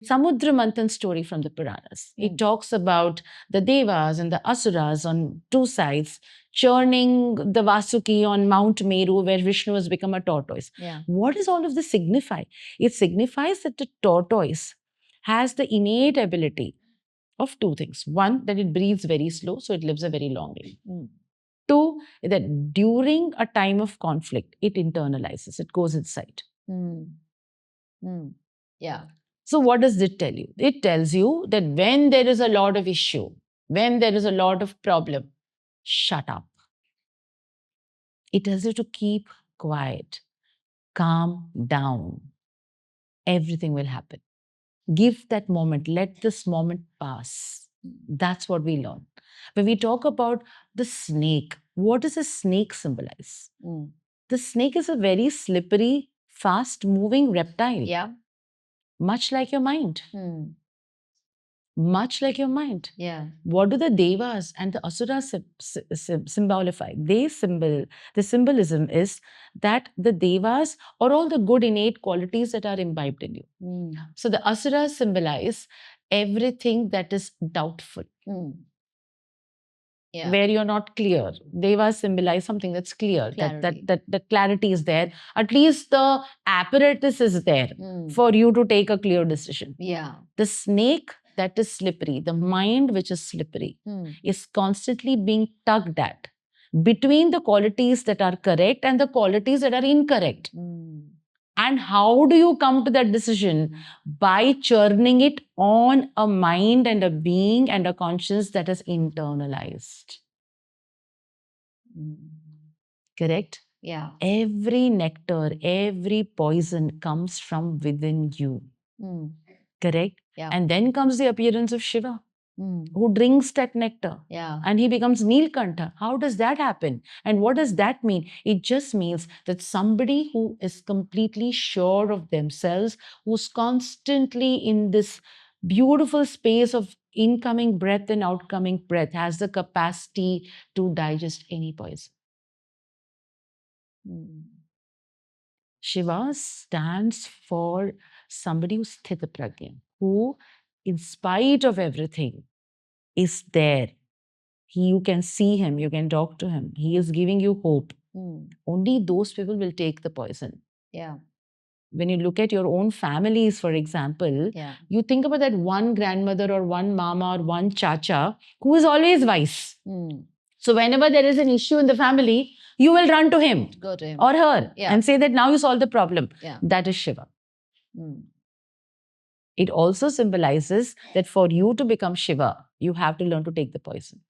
Samudra Manthan story from the Puranas. It Mm. talks about the Devas and the Asuras on two sides, churning the Vasuki on Mount Meru, where Vishnu has become a tortoise. Yeah. What does all of this signify? It signifies that the tortoise has the innate ability of two things. One, that it breathes very slow, so it lives a very long life. Mm. Two, that during a time of conflict, it internalizes, it goes inside. Mm. Mm. Yeah. So, what does it tell you? It tells you that when there is a lot of issue, when there is a lot of problem, shut up. It tells you to keep quiet, calm down. Everything will happen. Give that moment, let this moment pass. That's what we learn. When we talk about the snake, what does a snake symbolize? Mm. The snake is a very slippery, fast moving reptile. Yeah. Much like your mind. Mm. Much like your mind. Yeah. What do the devas and the asuras symbolify? The symbolism is that the devas are all the good innate qualities that are imbibed in you. Mm. So the asuras symbolize everything that is doubtful, Mm. Yeah. where you're not clear. Devas symbolize something that's clear, Clarity. that clarity is there. At least the apparatus is there Mm. for you to take a clear decision. Yeah. The snake that is slippery, the mind which is slippery, Mm. is constantly being tugged at between the qualities that are correct and the qualities that are incorrect. Mm. And how do you come to that decision? By churning it on a mind and a being and a conscience that is internalized. Mm. Correct? Yeah. Every nectar, every poison comes from within you. Mm. Correct? Yeah. And then comes the appearance of Shiva, Mm. who drinks that nectar. Yeah. And he becomes Neelkantha. How does that happen? And what does that mean? It just means that somebody who is completely sure of themselves, who's constantly in this beautiful space of incoming breath and outcoming breath, has the capacity to digest any poison. Mm. Shiva stands for somebody who's Sthita Pragya, who, in spite of everything, is there. You can see him, you can talk to him. He is giving you hope. Mm. Only those people will take the poison. Yeah. When you look at your own families, for example, Yeah. you think about that one grandmother or one mama or one chacha who is always wise. Mm. So whenever there is an issue in the family, you will run to him Go to him. or her Yeah. and say that now you solve the problem. Yeah. That is Shiva. Mm. It also symbolizes that for you to become Shiva, you have to learn to take the poison.